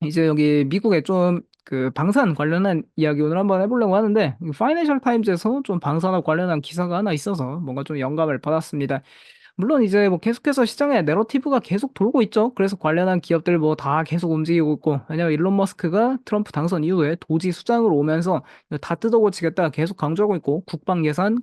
이제 여기 미국에 좀 그 방산 관련한 이야기 오늘 한번 해보려고 하는데, 파이낸셜 타임즈에서 좀 방산업 관련한 기사가 하나 있어서 뭔가 좀 영감을 받았습니다. 물론 이제 뭐 계속해서 시장에 내러티브가 계속 돌고 있죠. 그래서 관련한 기업들 뭐 다 계속 움직이고 있고, 왜냐면 일론 머스크가 트럼프 당선 이후에 도지 수장으로 오면서 다 뜯어고치겠다 계속 강조하고 있고, 국방 예산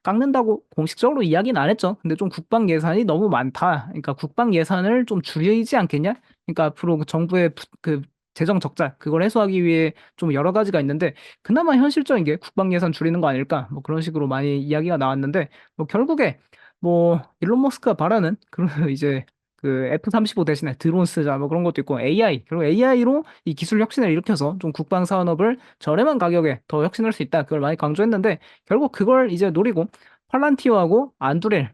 깎는다고 공식적으로 이야기는 안 했죠. 근데 좀 국방 예산이 너무 많다. 그러니까 국방 예산을 좀 줄이지 않겠냐? 그러니까 앞으로 그 정부의 그 재정 적자 그걸 해소하기 위해 좀 여러 가지가 있는데, 그나마 현실적인 게 국방 예산 줄이는 거 아닐까? 뭐 그런 식으로 많이 이야기가 나왔는데, 뭐 결국에 뭐 일론 머스크가 바라는 그런 이제 그 F-35 대신에 드론 쓰자 뭐 그런 것도 있고, AI 그리고 AI로 이 기술 혁신을 일으켜서 좀 국방 산업을 저렴한 가격에 더 혁신할 수 있다, 그걸 많이 강조했는데, 결국 그걸 이제 노리고 팔란티어하고 안두렐,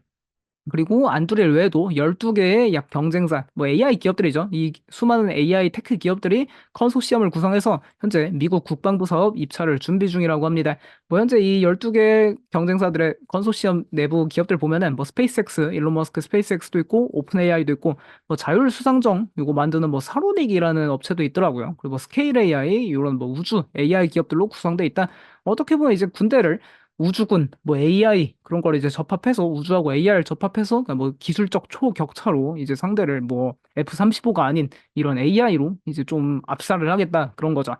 그리고 안드릴 외에도 12개의 약 경쟁사, 뭐 AI 기업들이죠. 이 수많은 AI 테크 기업들이 컨소시엄을 구성해서 현재 미국 국방부 사업 입찰을 준비 중이라고 합니다. 뭐 현재 이 12개 경쟁사들의 컨소시엄 내부 기업들 보면은 뭐 스페이스X, 일론 머스크 스페이스X도 있고 오픈 AI도 있고, 뭐 자율수상정 이거 만드는 뭐 사로닉이라는 업체도 있더라고요. 그리고 뭐 스케일 AI 이런 뭐 우주 AI 기업들로 구성돼 있다. 어떻게 보면 이제 군대를 우주군, 뭐 AI 그런 걸 이제 접합해서 우주하고 AI를 접합해서 그러니까 뭐 기술적 초격차로 이제 상대를 뭐 F-35가 아닌 이런 AI로 이제 좀 압살을 하겠다 그런 거죠.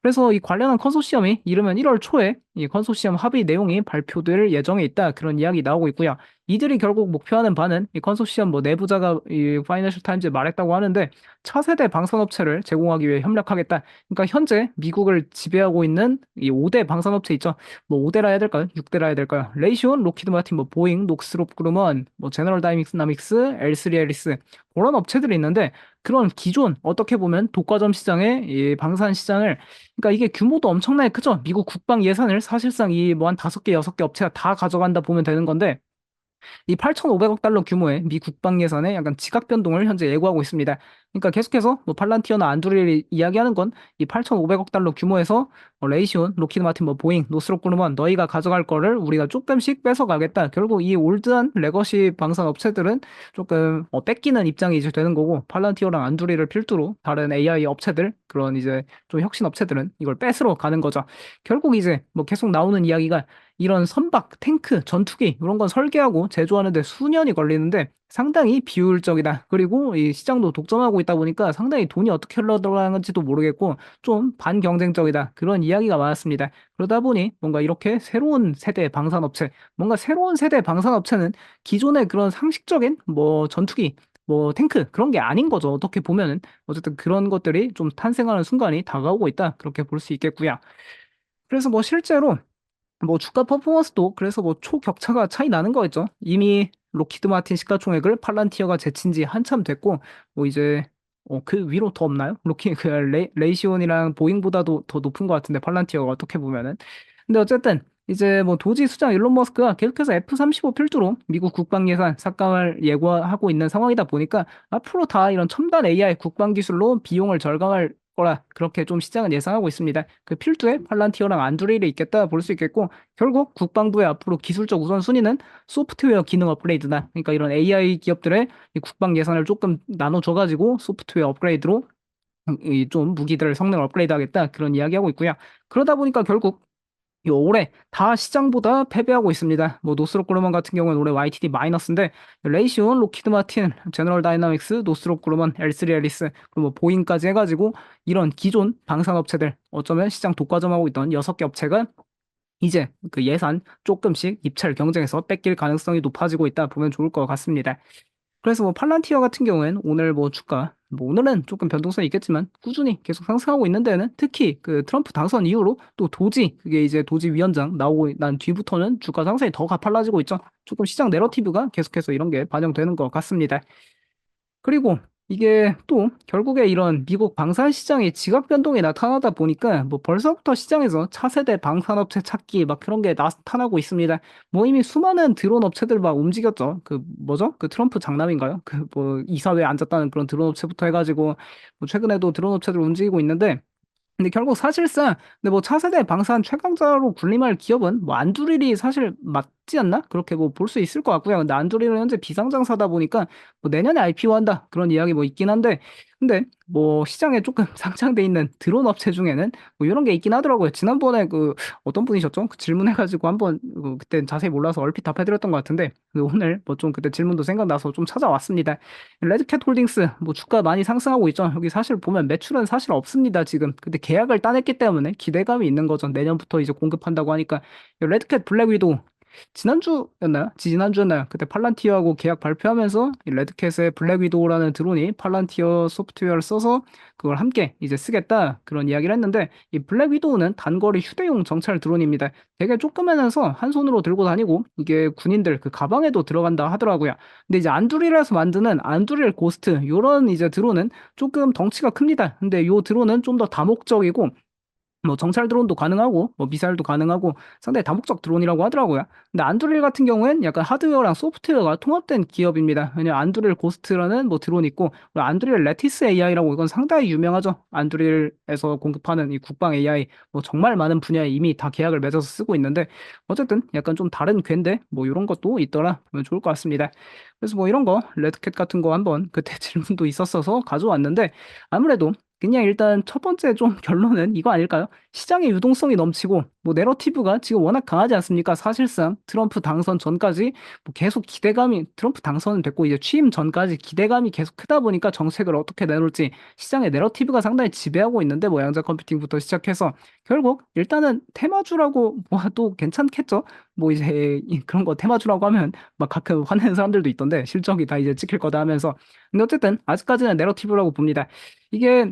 그래서 이 관련한 컨소시엄이 이르면 1월 초에 이 컨소시엄 합의 내용이 발표될 예정에 있다, 그런 이야기 나오고 있고요. 이들이 결국 목표하는 바는 이 컨소시엄 뭐 내부자가 이 파이낸셜 타임즈에 말했다고 하는데, 차세대 방산업체를 제공하기 위해 협력하겠다. 그러니까 현재 미국을 지배하고 있는 이 5대 방산업체 있죠. 뭐 5대라 해야 될까요? 6대라 해야 될까요? 레이시온, 로키드 마틴, 뭐 보잉, 녹스롭 그루먼, 뭐 제너럴 다이나믹스, L3 앨리스, 그런 업체들이 있는데, 그런 기존 어떻게 보면 독과점 시장의 이 방산 시장을, 그러니까 이게 규모도 엄청나게 크죠. 미국 국방 예산을 사실상 이 뭐 한 5개, 6개 업체가 다 가져간다 보면 되는 건데, 이 8,500억 달러 규모의 미 국방 예산의 약간 지각 변동을 현재 예고하고 있습니다. 그러니까 계속해서 뭐 팔란티어나 안드릴이 이야기하는 건 이 8,500억 달러 규모에서 레이시온, 로키드 마틴, 뭐 보잉, 노스롭 그루먼 너희가 가져갈 거를 우리가 조금씩 뺏어 가겠다. 결국 이 올드한 레거시 방산 업체들은 조금 뺏기는 입장이 이제 되는 거고, 팔란티어랑 안드릴을 필두로 다른 AI 업체들 그런 이제 좀 혁신 업체들은 이걸 뺏으러 가는 거죠. 결국 이제 뭐 계속 나오는 이야기가, 이런 선박, 탱크, 전투기 이런 건 설계하고 제조하는데 수년이 걸리는데 상당히 비효율적이다. 그리고 이 시장도 독점하고 있다 보니까 상당히 돈이 어떻게 흘러들어가는지도 모르겠고 좀 반경쟁적이다, 그런 이야기가 많았습니다. 그러다 보니 뭔가 이렇게 새로운 세대 방산업체, 뭔가 새로운 세대 방산업체는 기존의 그런 상식적인 뭐 전투기, 뭐 탱크 그런 게 아닌 거죠. 어떻게 보면은 어쨌든 그런 것들이 좀 탄생하는 순간이 다가오고 있다, 그렇게 볼 수 있겠고요. 그래서 뭐 실제로 뭐 주가 퍼포먼스도 그래서 뭐 초격차가 차이 나는 거였죠. 이미 로키드 마틴 시가총액을 팔란티어가 제친 지 한참 됐고, 뭐 이제 그 위로 더 없나요? 그 레이시온이랑 보잉보다도 더 높은 것 같은데 팔란티어가 어떻게 보면은. 근데 어쨌든 이제 뭐 도지 수장 일론 머스크가 계속해서 F-35 필두로 미국 국방 예산 삭감을 예고하고 있는 상황이다 보니까 앞으로 다 이런 첨단 AI 국방 기술로 비용을 절감할 거라, 그렇게 좀 시장은 예상하고 있습니다. 그 필두에 팔란티어랑 안드레일이 있겠다 볼 수 있겠고, 결국 국방부의 앞으로 기술적 우선순위는 소프트웨어 기능 업그레이드다. 그러니까 이런 AI 기업들의 이 국방 예산을 조금 나눠줘가지고 소프트웨어 업그레이드로 이 좀 무기들 성능을 업그레이드하겠다, 그런 이야기하고 있고요. 그러다 보니까 결국 이 올해 다 시장보다 패배하고 있습니다. 뭐 노스롭 그루먼 같은 경우는 올해 YTD 마이너스인데, 레이시온, 로키드 마틴, 제너럴 다이나믹스, 노스롭 그루먼, L3 앨리스, 그리고 뭐 보잉까지 해가지고 이런 기존 방산업체들, 어쩌면 시장 독과점하고 있던 6개 업체가 이제 그 예산 조금씩 입찰 경쟁에서 뺏길 가능성이 높아지고 있다 보면 좋을 것 같습니다. 그래서 뭐 팔란티어 같은 경우에는 오늘 뭐 주가, 뭐 오늘은 조금 변동성이 있겠지만 꾸준히 계속 상승하고 있는 데는, 특히 그 트럼프 당선 이후로 또 도지, 그게 이제 도지 위원장 나오고 난 뒤부터는 주가 상승이 더 가팔라지고 있죠. 조금 시장 내러티브가 계속해서 이런 게 반영되는 것 같습니다. 그리고 이게 또 결국에 이런 미국 방산 시장의 지각 변동이 나타나다 보니까 뭐 벌써부터 시장에서 차세대 방산업체 찾기 막 그런 게 나타나고 있습니다. 뭐 이미 수많은 드론 업체들 막 움직였죠. 그 뭐죠? 그 트럼프 장남인가요? 그 뭐 이사회에 앉았다는 그런 드론 업체부터 해가지고 뭐 최근에도 드론 업체들 움직이고 있는데, 근데 결국 사실상 근데 뭐 차세대 방산 최강자로 군림할 기업은 뭐 안두릴이 사실 맞지 않나? 그렇게 뭐 볼 수 있을 것 같고요. 근데 안드로이드는 현재 비상장사다 보니까 뭐 내년에 IPO 한다 그런 이야기 뭐 있긴 한데 근데 뭐 시장에 조금 상장돼 있는 드론 업체 중에는 뭐 이런 게 있긴 하더라고요. 지난번에 그 어떤 분이셨죠? 그 질문해가지고 한번 그때 자세히 몰라서 얼핏 답해드렸던 것 같은데 오늘 뭐 좀 그때 질문도 생각나서 좀 찾아왔습니다. 레드캣 홀딩스 뭐 주가 많이 상승하고 있죠. 여기 사실 보면 매출은 사실 없습니다 지금. 근데 계약을 따냈기 때문에 기대감이 있는 거죠. 내년부터 이제 공급한다고 하니까 레드캣 블랙 위도우 지난주였나요? 지난주였나요? 그때 팔란티어하고 계약 발표하면서 이 레드캣의 블랙 위도우라는 드론이 팔란티어 소프트웨어를 써서 그걸 함께 이제 쓰겠다 그런 이야기를 했는데 이 블랙 위도우는 단거리 휴대용 정찰 드론입니다. 되게 조그마해서 한 손으로 들고 다니고 이게 군인들 그 가방에도 들어간다 하더라고요. 근데 이제 안두릴에서 만드는 안두릴 고스트 요런 이제 드론은 조금 덩치가 큽니다. 근데 요 드론은 좀 더 다목적이고 뭐 정찰 드론도 가능하고 뭐 미사일도 가능하고 상당히 다목적 드론이라고 하더라고요. 근데 안두릴 같은 경우엔 약간 하드웨어랑 소프트웨어가 통합된 기업입니다. 왜냐면 안두릴 고스트라는 뭐 드론 있고 그리고 안두릴 레티스 AI라고 이건 상당히 유명하죠. 안두릴에서 공급하는 이 국방 AI 뭐 정말 많은 분야에 이미 다 계약을 맺어서 쓰고 있는데 어쨌든 약간 좀 다른 궤인데 뭐 이런 것도 있더라 보면 좋을 것 같습니다. 그래서 뭐 이런 거 레드캣 같은 거 한번 그때 질문도 있었어서 가져왔는데 아무래도 그냥 일단 첫 번째 좀 결론은 이거 아닐까요? 시장의 유동성이 넘치고 뭐 내러티브가 지금 워낙 강하지 않습니까? 사실상 트럼프 당선 전까지 뭐 계속 기대감이 트럼프 당선은 됐고 이제 취임 전까지 기대감이 계속 크다 보니까 정책을 어떻게 내놓을지 시장의 내러티브가 상당히 지배하고 있는데 뭐 양자 컴퓨팅부터 시작해서 결국 일단은 테마주라고 뭐또 괜찮겠죠? 뭐 이제 그런 거 테마주라고 하면 막 가끔 화내는 사람들도 있던데 실적이 다 이제 찍힐 거다 하면서 근데 어쨌든 아직까지는 내러티브라고 봅니다. 이게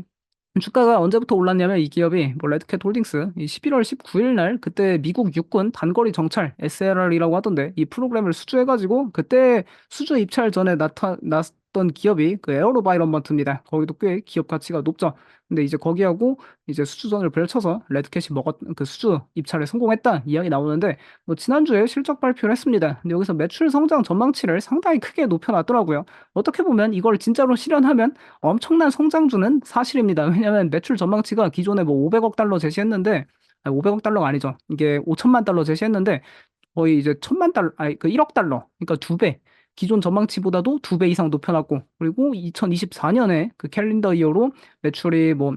주가가 언제부터 올랐냐면 이 기업이 뭐 레드캣 홀딩스 이 11월 19일 날 그때 미국 육군 단거리 정찰 SLR이라고 하던데 이 프로그램을 수주해가지고 그때 수주 입찰 전에 나타났던 기업이 그 에어로바이런먼트입니다. 거기도 꽤 기업 가치가 높죠. 근데 이제 거기하고 이제 수주전을 펼쳐서 레드캣이 먹었 그 수주 입찰에 성공했다 이야기 나오는데 뭐 지난주에 실적 발표를 했습니다. 근데 여기서 매출 성장 전망치를 상당히 크게 높여놨더라고요. 어떻게 보면 이걸 진짜로 실현하면 엄청난 성장주는 사실입니다. 왜냐하면 매출 전망치가 기존에 뭐 500억 달러 제시했는데, 아니 500억 달러가 아니죠. 이게 5천만 달러 제시했는데 거의 이제 1천만 달러, 아니 그 1억 달러, 그러니까 두 배. 기존 전망치보다도 두 배 이상 높여놨고, 그리고 2024년에 그 캘린더 이어로 매출이 뭐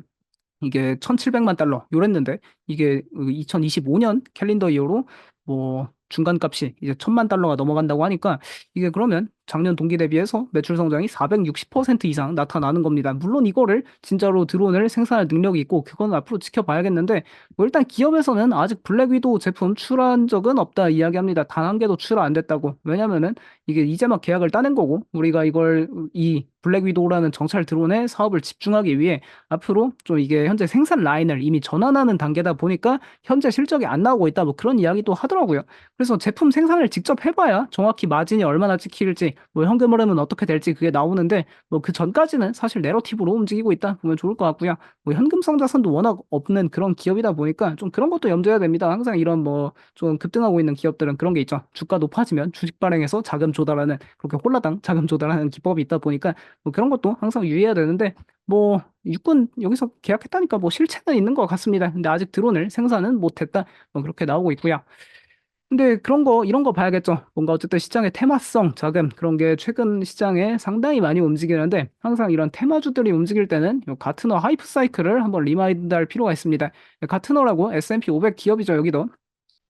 이게 1,700만 달러 요랬는데 이게 2025년 캘린더 이어로 뭐 중간값이 이제 1,000만 달러가 넘어간다고 하니까 이게 그러면 작년 동기 대비해서 매출 성장이 460% 이상 나타나는 겁니다. 물론 이거를 진짜로 드론을 생산할 능력이 있고 그건 앞으로 지켜봐야겠는데 뭐 일단 기업에서는 아직 블랙 위도우 제품 출하한 적은 없다 이야기합니다. 단 한 개도 출하 안 됐다고. 왜냐면은 이게 이제 막 계약을 따낸 거고 우리가 이걸 이 블랙 위도우라는 정찰 드론의 사업을 집중하기 위해 앞으로 좀 이게 현재 생산 라인을 이미 전환하는 단계다 보니까 현재 실적이 안 나오고 있다 뭐 그런 이야기도 하더라고요. 그래서 제품 생산을 직접 해봐야 정확히 마진이 얼마나 찍힐지 뭐 현금 흐름은 어떻게 될지 그게 나오는데 뭐 그 전까지는 사실 내러티브로 움직이고 있다 보면 좋을 것 같고요. 뭐 현금성 자산도 워낙 없는 그런 기업이다 보니까 좀 그런 것도 염두해야 됩니다. 항상 이런 뭐 좀 급등하고 있는 기업들은 그런 게 있죠. 주가 높아지면 주식 발행해서 자금 조달하는 그렇게 홀라당 자금 조달하는 기법이 있다 보니까 뭐 그런 것도 항상 유의해야 되는데 뭐 육군 여기서 계약했다니까 뭐 실체는 있는 것 같습니다. 근데 아직 드론을 생산은 못했다. 뭐 그렇게 나오고 있고요. 근데 그런 거 이런 거 봐야겠죠. 뭔가 어쨌든 시장의 테마성 자금 그런 게 최근 시장에 상당히 많이 움직이는데 항상 이런 테마주들이 움직일 때는 요 가트너 하이프 사이클을 한번 리마인드할 필요가 있습니다. 가트너라고 S&P 500 기업이죠 여기도.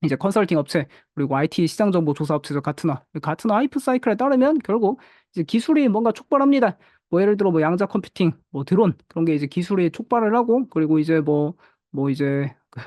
이제 컨설팅 업체 그리고 IT 시장 정보 조사 업체죠 가트너. 가트너 하이프 사이클에 따르면 결국 이제 기술이 뭔가 촉발합니다. 뭐 예를 들어 뭐 양자 컴퓨팅, 뭐 드론 그런 게 이제 기술이 촉발을 하고 그리고 이제 뭐 이제 그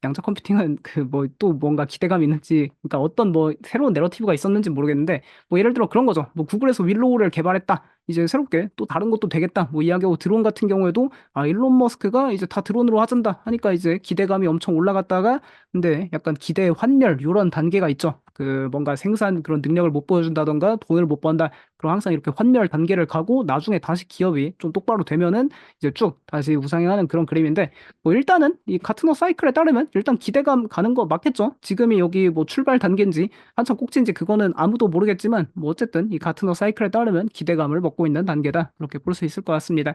양자 컴퓨팅은 그 뭐 또 뭔가 기대감이 있는지 그러니까 어떤 뭐 새로운 내러티브가 있었는지 모르겠는데 뭐 예를 들어 그런 거죠. 뭐 구글에서 윌로우를 개발했다. 이제 새롭게 또 다른 것도 되겠다. 뭐 이야기하고 드론 같은 경우에도 아 일론 머스크가 이제 다 드론으로 하잔다 하니까 이제 기대감이 엄청 올라갔다가 근데 약간 기대 환멸 요런 단계가 있죠. 그 뭔가 생산 그런 능력을 못 보여준다던가 돈을 못 번다. 그럼 항상 이렇게 환멸 단계를 가고 나중에 다시 기업이 좀 똑바로 되면은 이제 쭉 다시 우상향하는 그런 그림인데 뭐 일단은 이 가트너 사이클에 따르면 일단 기대감 가는 거 맞겠죠. 지금이 여기 뭐 출발 단계인지 한참 꼭지인지 그거는 아무도 모르겠지만 뭐 어쨌든 이 가트너 사이클에 따르면 기대감을 먹고 있는 단계다. 그렇게 볼 수 있을 것 같습니다.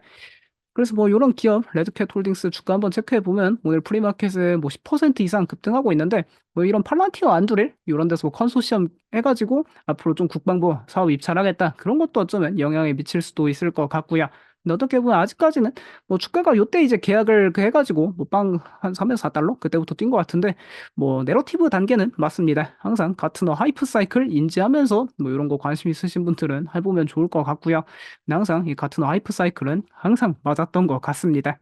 그래서 뭐 이런 기업 레드캣 홀딩스 주가 한번 체크해 보면 오늘 프리마켓에 뭐 10% 이상 급등하고 있는데 뭐 이런 팔란티어 안드릴 이런 데서 뭐 컨소시엄 해가지고 앞으로 좀 국방부 사업 입찰하겠다 그런 것도 어쩌면 영향이 미칠 수도 있을 것 같고요. 근데 어떻게 보면 아직까지는 뭐 주가가 요때 이제 계약을 그 해가지고 뭐 빵 한 3에서 4달러 그때부터 뛴 것 같은데 뭐 내러티브 단계는 맞습니다. 항상 같은 하이프 사이클 인지하면서 뭐 이런 거 관심 있으신 분들은 해보면 좋을 것 같고요. 근데 항상 이 같은 하이프 사이클은 항상 맞았던 것 같습니다.